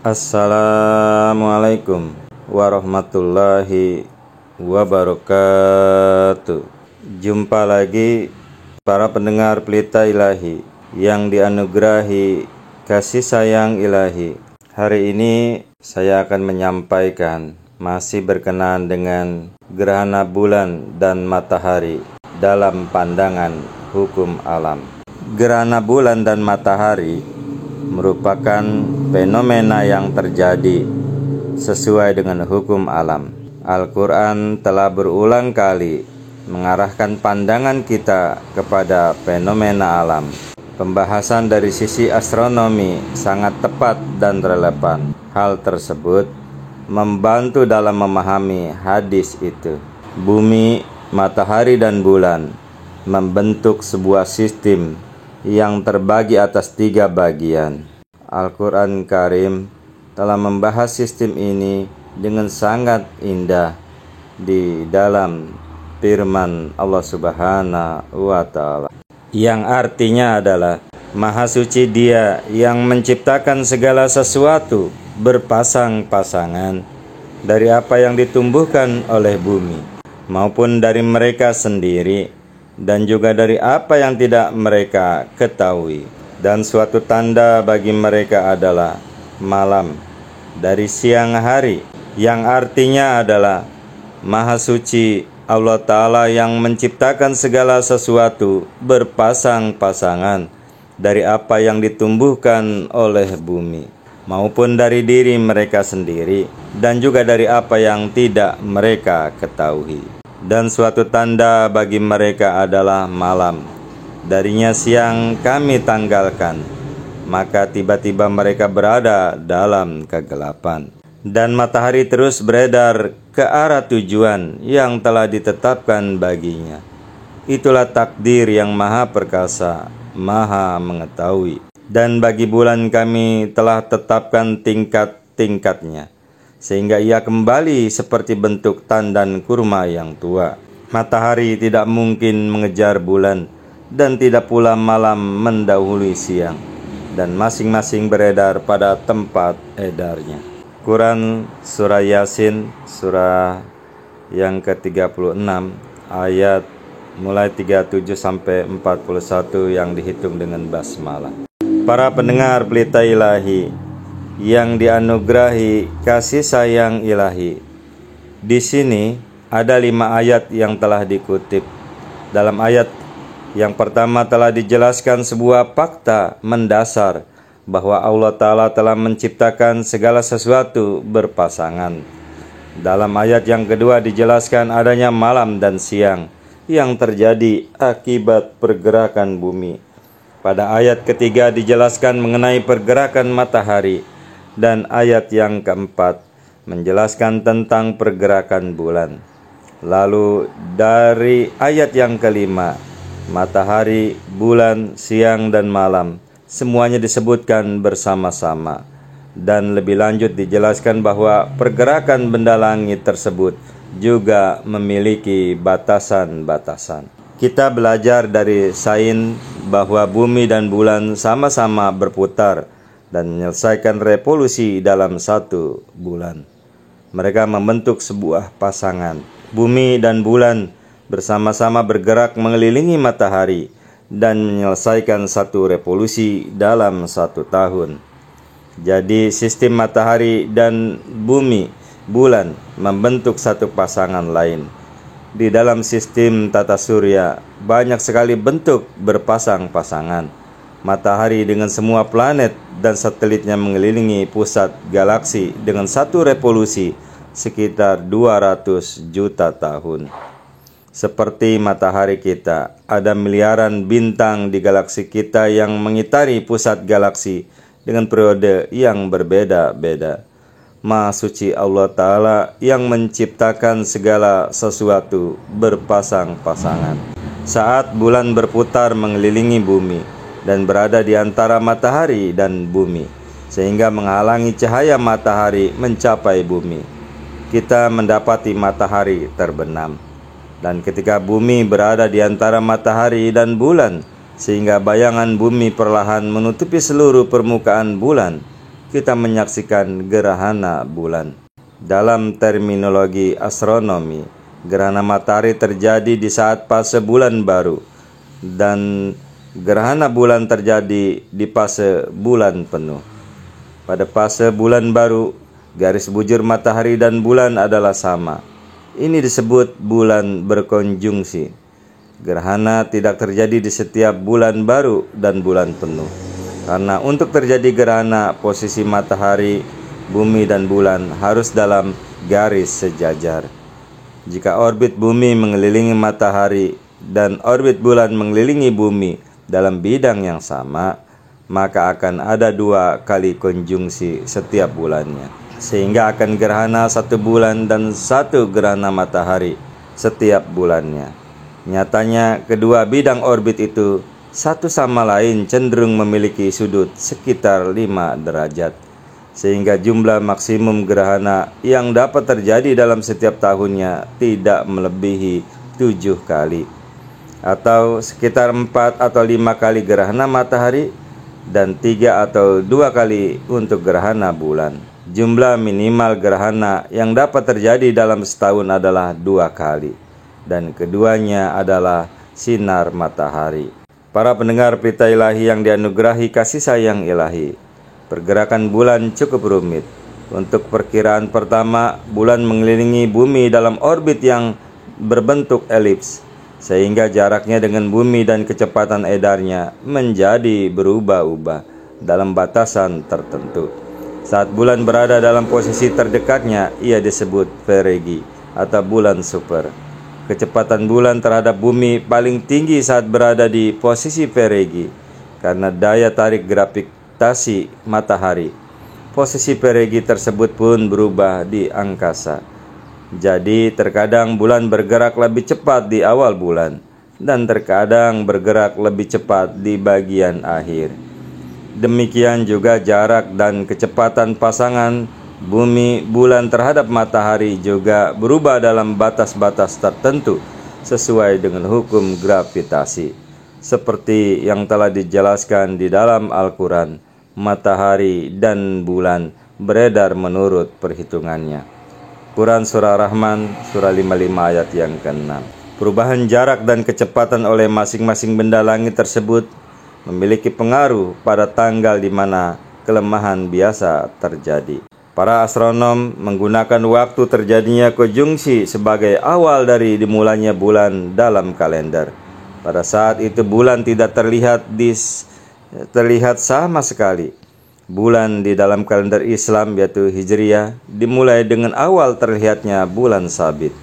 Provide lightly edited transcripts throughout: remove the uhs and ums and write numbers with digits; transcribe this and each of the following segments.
Assalamualaikum warahmatullahi wabarakatuh. Jumpa lagi para pendengar Pelita Ilahi yang dianugerahi kasih sayang ilahi. Hari ini saya akan menyampaikan masih berkenaan dengan gerhana bulan dan matahari dalam pandangan hukum alam. Gerhana bulan dan matahari merupakan fenomena yang terjadi sesuai dengan hukum alam. Al-Quran telah berulang kali mengarahkan pandangan kita kepada fenomena alam. Pembahasan dari sisi astronomi sangat tepat dan relevan. Hal tersebut membantu dalam memahami hadis itu. Bumi, matahari, dan bulan membentuk sebuah sistem yang terbagi atas 3 bagian. Al-Quran Karim telah membahas sistem ini dengan sangat indah di dalam firman Allah Subhanahu wa Ta'ala, yang artinya adalah Maha Suci Dia yang menciptakan segala sesuatu berpasang-pasangan dari apa yang ditumbuhkan oleh bumi maupun dari mereka sendiri, dan juga dari apa yang tidak mereka ketahui. Dan suatu tanda bagi mereka adalah malam dari siang hari, yang artinya adalah Maha Suci Allah Ta'ala yang menciptakan segala sesuatu berpasang-pasangan dari apa yang ditumbuhkan oleh bumi maupun dari diri mereka sendiri, dan juga dari apa yang tidak mereka ketahui. Dan suatu tanda bagi mereka adalah malam, darinya siang kami tanggalkan, maka tiba-tiba mereka berada dalam kegelapan. Dan matahari terus beredar ke arah tujuan yang telah ditetapkan baginya. Itulah takdir yang maha perkasa, maha mengetahui. Dan bagi bulan kami telah tetapkan tingkat-tingkatnya, sehingga ia kembali seperti bentuk tandan kurma yang tua. Matahari tidak mungkin mengejar bulan, dan tidak pula malam mendahului siang, dan masing-masing beredar pada tempat edarnya. Quran Surah Yasin, surah yang ke-36, ayat mulai 37 sampai 41 yang dihitung dengan basmalah. Para pendengar Pelita Ilahi yang dianugerahi kasih sayang ilahi, di sini ada 5 ayat yang telah dikutip. Dalam ayat yang pertama telah dijelaskan sebuah fakta mendasar bahwa Allah Ta'ala telah menciptakan segala sesuatu berpasangan. Dalam ayat yang kedua dijelaskan adanya malam dan siang yang terjadi akibat pergerakan bumi. Pada ayat ketiga dijelaskan mengenai pergerakan matahari. Dan ayat yang keempat menjelaskan tentang pergerakan bulan. Lalu dari ayat yang kelima, matahari, bulan, siang, dan malam semuanya disebutkan bersama-sama. Dan lebih lanjut dijelaskan bahwa pergerakan benda langit tersebut juga memiliki batasan-batasan. Kita belajar dari sains bahwa bumi dan bulan sama-sama berputar dan menyelesaikan revolusi dalam 1 bulan. Mereka membentuk sebuah pasangan. Bumi dan bulan bersama-sama bergerak mengelilingi matahari dan menyelesaikan 1 revolusi dalam 1 tahun. Jadi sistem matahari dan bumi, bulan membentuk 1 pasangan lain. Di dalam sistem tata surya banyak sekali bentuk berpasang-pasangan. Matahari dengan semua planet dan satelitnya mengelilingi pusat galaksi dengan 1 revolusi sekitar 200 juta tahun. Seperti matahari kita, ada miliaran bintang di galaksi kita yang mengitari pusat galaksi dengan periode yang berbeda-beda. Maha Suci Allah Ta'ala yang menciptakan segala sesuatu berpasang-pasangan. Saat bulan berputar mengelilingi bumi dan berada di antara matahari dan bumi, sehingga menghalangi cahaya matahari mencapai bumi, kita mendapati matahari terbenam. Dan ketika bumi berada di antara matahari dan bulan, sehingga bayangan bumi perlahan menutupi seluruh permukaan bulan, kita menyaksikan gerhana bulan. Dalam terminologi astronomi, gerhana matahari terjadi di saat fase bulan baru dan gerhana bulan terjadi di fase bulan penuh. Pada fase bulan baru, garis bujur matahari dan bulan adalah sama. Ini disebut bulan berkonjungsi. Gerhana tidak terjadi di setiap bulan baru dan bulan penuh. Karena untuk terjadi gerhana, posisi matahari, bumi dan bulan harus dalam garis sejajar. Jika orbit bumi mengelilingi matahari dan orbit bulan mengelilingi bumi dalam bidang yang sama, maka akan ada 2 kali konjungsi setiap bulannya, sehingga akan gerhana 1 bulan dan 1 gerhana matahari setiap bulannya. Nyatanya kedua bidang orbit itu satu sama lain cenderung memiliki sudut sekitar 5 derajat, sehingga jumlah maksimum gerhana yang dapat terjadi dalam setiap tahunnya tidak melebihi 7 kali, atau sekitar 4 atau 5 kali gerhana matahari dan 3 atau 2 kali untuk gerhana bulan. Jumlah minimal gerhana yang dapat terjadi dalam setahun adalah 2 kali, dan keduanya adalah sinar matahari. Para pendengar Pelita Ilahi yang dianugerahi kasih sayang ilahi, pergerakan bulan cukup rumit. Untuk perkiraan pertama, bulan mengelilingi bumi dalam orbit yang berbentuk elips, sehingga jaraknya dengan bumi dan kecepatan edarnya menjadi berubah-ubah dalam batasan tertentu. Saat bulan berada dalam posisi terdekatnya, ia disebut perigi atau bulan super. Kecepatan bulan terhadap bumi paling tinggi saat berada di posisi perigi karena daya tarik gravitasi matahari. Posisi perigi tersebut pun berubah di angkasa. Jadi terkadang bulan bergerak lebih cepat di awal bulan dan terkadang bergerak lebih cepat di bagian akhir. Demikian juga jarak dan kecepatan pasangan bumi bulan terhadap matahari juga berubah dalam batas-batas tertentu sesuai dengan hukum gravitasi. Seperti yang telah dijelaskan di dalam Al-Quran, matahari dan bulan beredar menurut perhitungannya. Quran Surah Rahman, Surah 55 ayat yang ke-6. Perubahan jarak dan kecepatan oleh masing-masing benda langit tersebut memiliki pengaruh pada tanggal di mana kelemahan biasa terjadi. Para astronom menggunakan waktu terjadinya konjungsi sebagai awal dari dimulainya bulan dalam kalender. Pada saat itu bulan tidak terlihat sama sekali. Bulan di dalam kalender Islam yaitu Hijriyah dimulai dengan awal terlihatnya bulan sabit,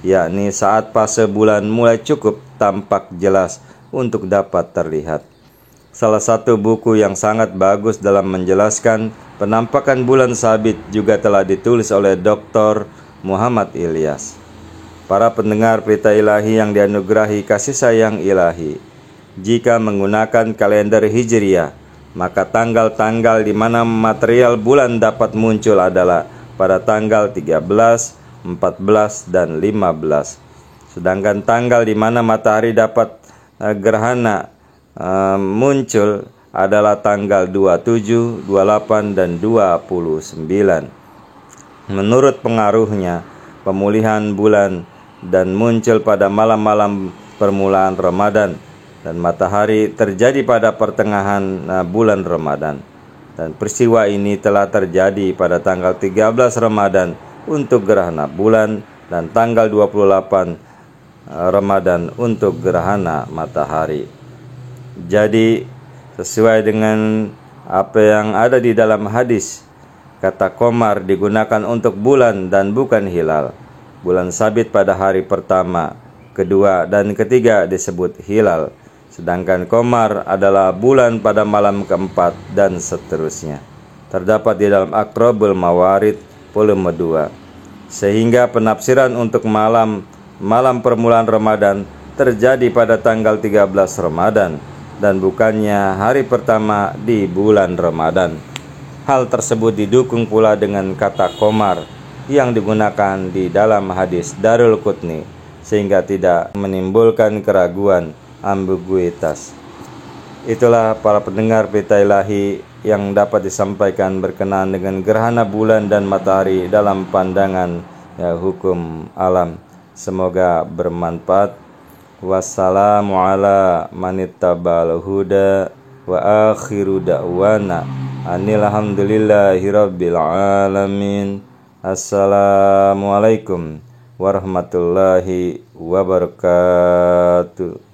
yakni saat fase bulan mulai cukup tampak jelas untuk dapat terlihat. Salah satu buku yang sangat bagus dalam menjelaskan penampakan bulan sabit juga telah ditulis oleh Dr. Muhammad Ilyas. Para pendengar Pelita Ilahi yang dianugerahi kasih sayang ilahi, jika menggunakan kalender Hijriyah, maka tanggal-tanggal di mana material bulan dapat muncul adalah pada tanggal 13, 14, dan 15. Sedangkan tanggal di mana matahari dapat gerhana muncul adalah tanggal 27, 28, dan 29. Menurut pengaruhnya, pemulihan bulan dan muncul pada malam-malam permulaan Ramadan, dan matahari terjadi pada pertengahan bulan Ramadan. Dan peristiwa ini telah terjadi pada tanggal 13 Ramadan untuk gerhana bulan dan tanggal 28 Ramadan untuk gerhana matahari. Jadi sesuai dengan apa yang ada di dalam hadis, kata qamar digunakan untuk bulan dan bukan hilal. Bulan sabit pada hari pertama, kedua, dan ketiga disebut hilal. Sedangkan qamar adalah bulan pada malam keempat dan seterusnya. Terdapat di dalam Aqrabul Mawarid volume 2. Sehingga penafsiran untuk malam permulaan Ramadan terjadi pada tanggal 13 Ramadan dan bukannya hari pertama di bulan Ramadan. Hal tersebut didukung pula dengan kata qamar yang digunakan di dalam hadis Darul Qutni, sehingga tidak menimbulkan keraguan ambiguitas. Itulah para pendengar Pelita Ilahi yang dapat disampaikan berkenaan dengan gerhana bulan dan matahari dalam pandangan hukum alam. Semoga bermanfaat. Wassalamu ala manittabal huda wa akhiru da'wana anil hamdulillahi rabbil alamin. Assalamualaikum warahmatullahi wabarakatuh.